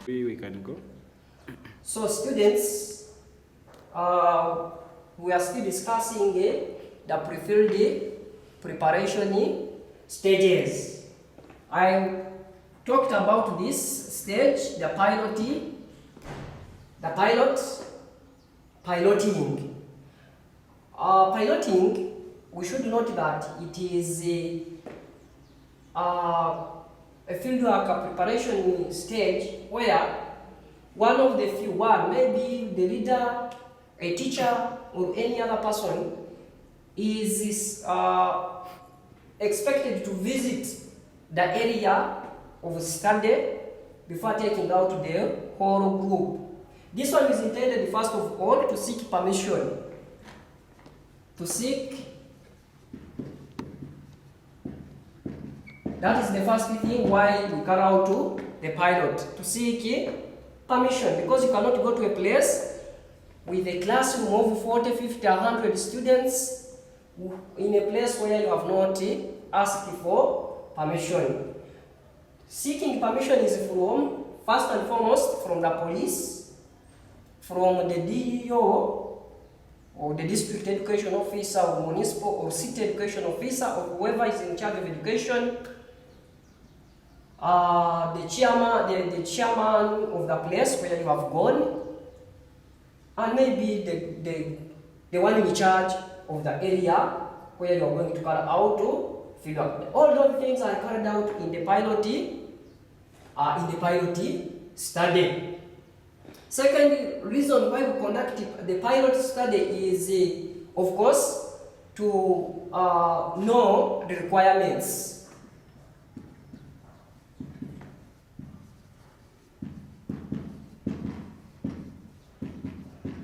We can go. So students, we are still discussing the pre-field preparation stages. I talked about this stage, the piloting. Piloting, we should note that it is a fieldwork preparation stage where one of the few, maybe the leader, a teacher, or any other person is expected to visit the area of study before taking out the whole group. This one is intended, first of all, to seek permission. That is the first thing why we carry out to the pilot, to seek permission, because you cannot go to a place with a classroom of 40, 50, 100 students in a place where you have not asked for permission. Seeking permission is from, first and foremost, from the police, from the DEO, or the district education officer, or municipal or city education officer, or whoever is in charge of education, the chairman of the place where you have gone, and maybe the one in charge of the area where you are going to carry out to fill up. All those things are carried out in the pilot study. Second reason why we conduct the pilot study is, of course, to know the requirements.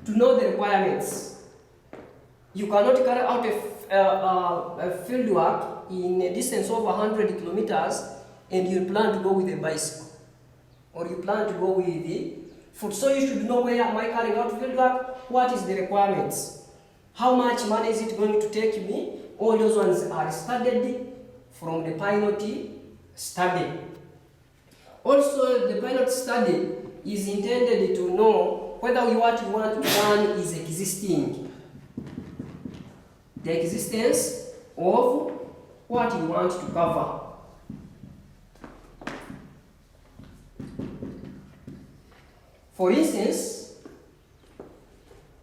To know the requirements. You cannot carry out a field work in a distance of 100 kilometers and you plan to go with a bicycle, or you plan to go with the foot. So you should know, where am I carrying out field work? What is the requirements? How much money is it going to take me? All those ones are studied from the pilot study. Also, the pilot study is intended to know whether what you want to learn is existing. The existence of what you want to cover. For instance,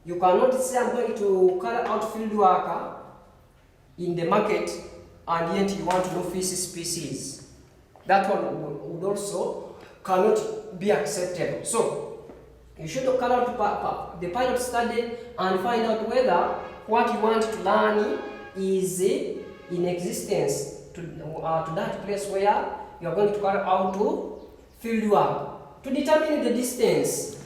you cannot say I'm going to carry out field work in the market and yet you want to know fish species. That one would also cannot be acceptable. So you should carry out the pilot study and find out whether what you want to learn is in existence to that place where you are going to carry out to field work. To determine the distance,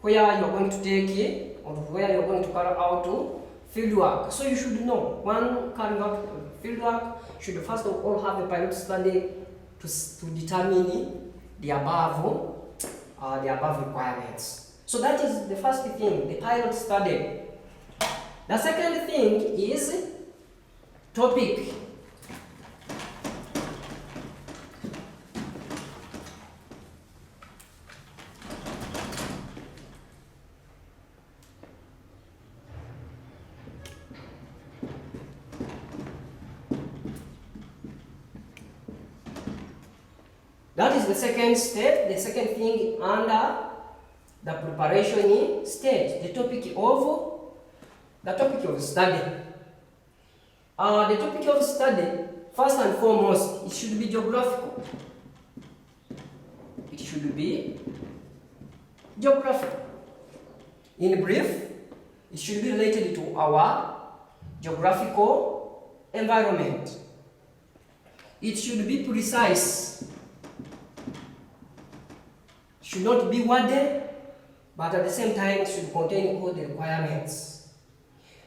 where you are going to take it, or where you are going to carry out to field work. So you should know, one carrying out field work should first of all have a pilot study to determine the above requirements. So that is the first thing, the pilot study. The second thing is topic. That is the second step, the second thing under the preparation stage, the topic of study. The topic of study, first and foremost, it should be geographical. It should be geographical. In brief, it should be related to our geographical environment. It should be precise. Should not be worded, but at the same time should contain all the requirements.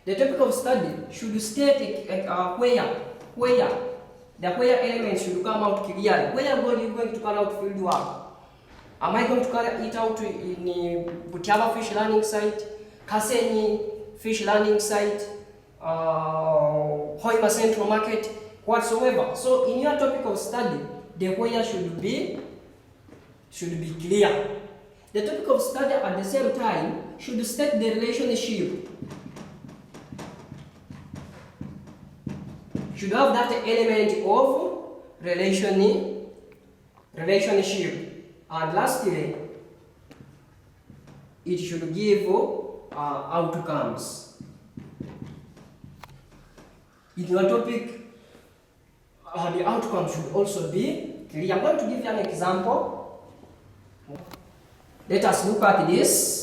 The topic of study should state where elements should come out clearly. Where are you going to carry out field work? Am I going to carry it out in Butiaba Fish Learning Site, Kasenyi, fish landing site, Hoima Central Market, whatsoever. So in your topic of study, the where should be clear. The topic of study at the same time should state the relationship. Should have that element of relationship. And lastly, it should give outcomes. In your topic, the outcome should also be clear. I'm going to give you an example. Let us look at this.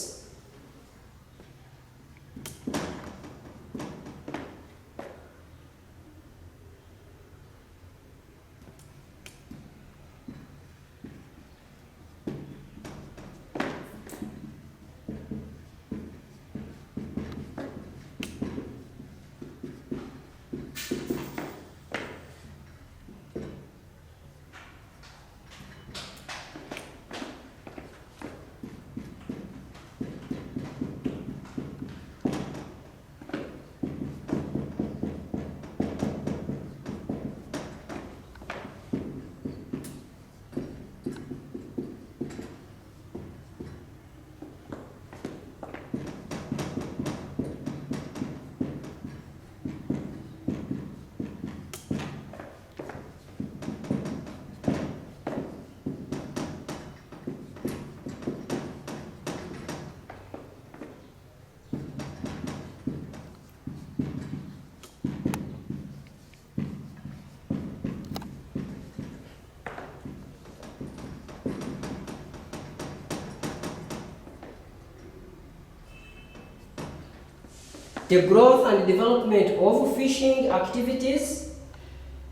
The growth and development of fishing activities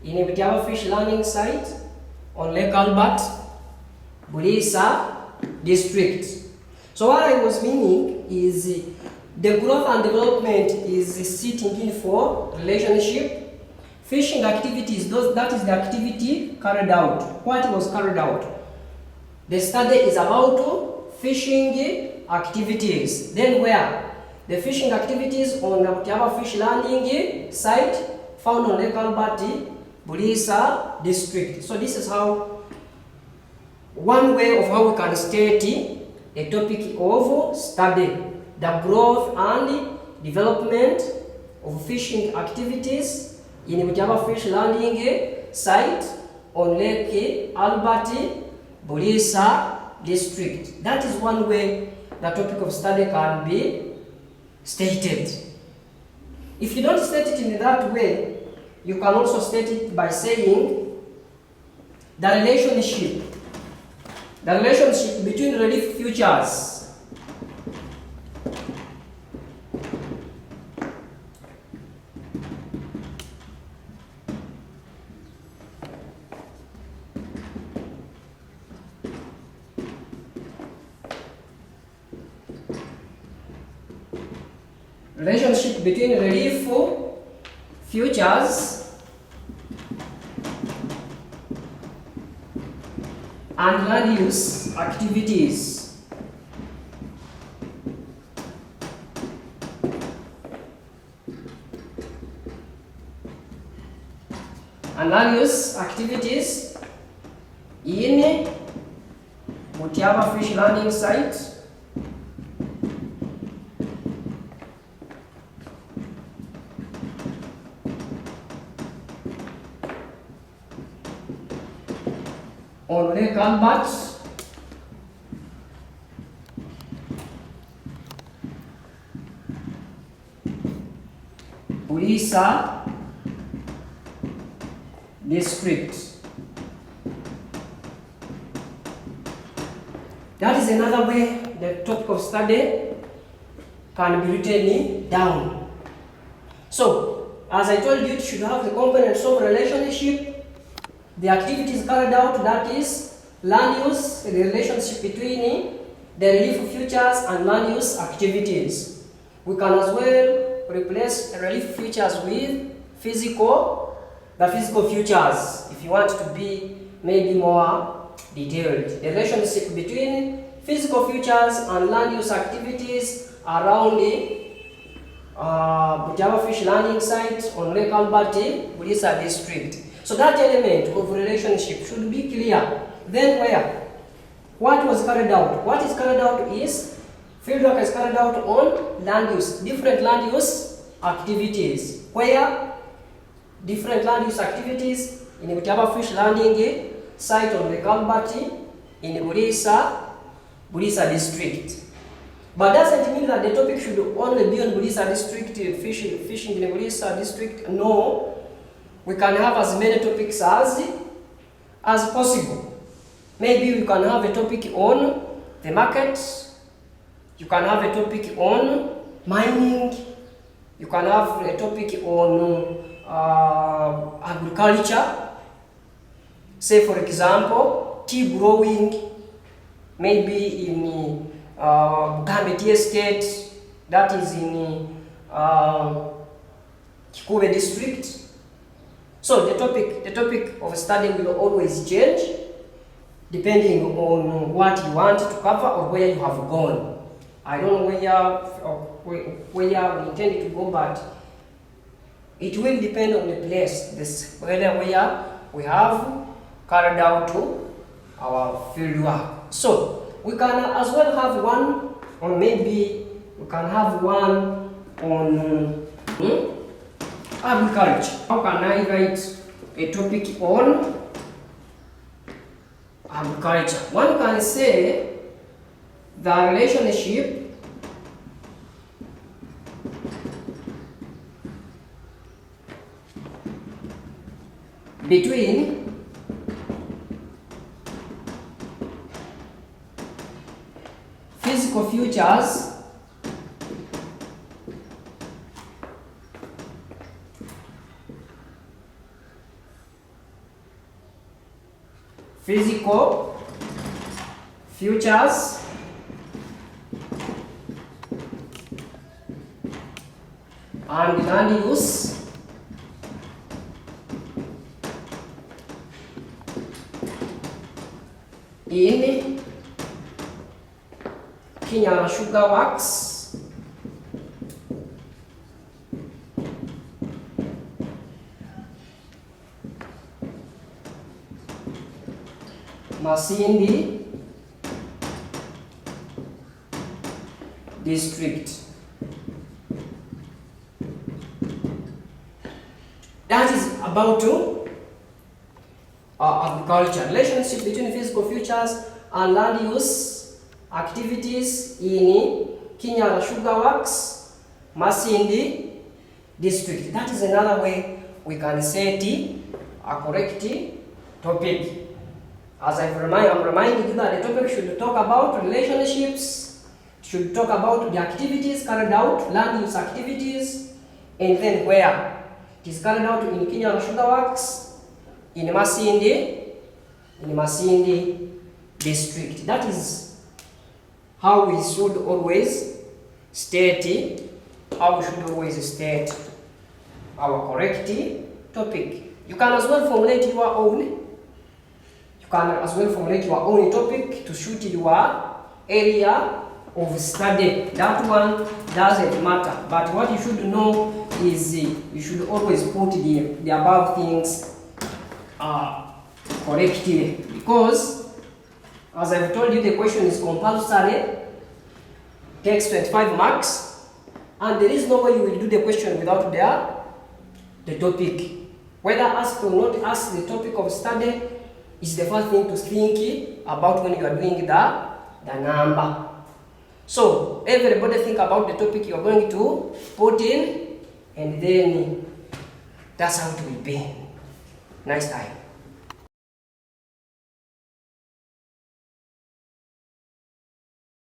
in Butiaba Fish Landing Site on Lake Albert, Bulisa District. So what I was meaning is the growth and development is sitting in for relationship. Fishing activities, that is the activity carried out. What was carried out? The study is about fishing activities. Then where? The fishing activities on the Butiaba Fish Landing Site found on Lake Albert, Bulisa District. So this is how, one way of how we can state a topic of study, the growth and development of fishing activities in Butiaba Fish Landing Site on Lake Albert, Bulisa District. That is one way the topic of study can be stated. If you don't state it in that way, you can also state it by saying the relationship between relief futures relief futures and land use activities. And land use activities in Butiaba Fish Landing Site on Lake Albert, Bulisa District. That is another way the topic of study can be written down. So, as I told you, it should have the components of relationship, the activities carried out, that is land use, the relationship between the relief futures and land use activities. We can as well replace relief futures with the physical futures if you want to be maybe more detailed. The relationship between physical futures and land use activities around Butiaba Fish Landing Site on Lake Albert, Bulisa District. So that element of relationship should be clear. Then where? What was carried out? What is carried out is fieldwork is carried out on land use, different land use activities. Where? Different land use activities in Butiaba Fish Landing Site on Lake Albert in Bulisa District. But doesn't mean that the topic should only be on Bulisa District, fishing in Bulisa District. No, we can have as many topics as possible. Maybe we can have a topic on the market, you can have a topic on mining, you can have a topic on agriculture, say for example, tea growing, maybe in Bugambe Tea Estate, that is in Kikube District. So the topic of study will always change depending on what you want to cover or where you have gone. I don't know where we intend to go, but it will depend on the place, where we have carried out our field work. So we can as well have one, or maybe we can have one on agriculture. How can I write a topic on agriculture? One can say the relationship between physical futures and land use in Kinyara Sugar Works, Masindi District. That is about agriculture. Relationship between physical futures and land use activities in Kinyara Sugar Works, Masindi District. That is another way we can set a correct topic. As I'm reminding you that the topic should talk about relationships, should talk about the activities carried out, land use activities, and then where it is carried out in Kinyara Sugar Works, in Masindi District. That is how we should always state our correct topic. You can as well formulate your own. Topic to suit your area of study. That one doesn't matter. But what you should know is you should always put the above things correctly, because as I've told you, the question is compulsory, takes 25 marks, and there is no way you will do the question without the topic. Whether asked or not asked, the topic of study is the first thing to think about when you are doing the number. So everybody think about the topic you are going to put in, and then that's how it will be. Nice time.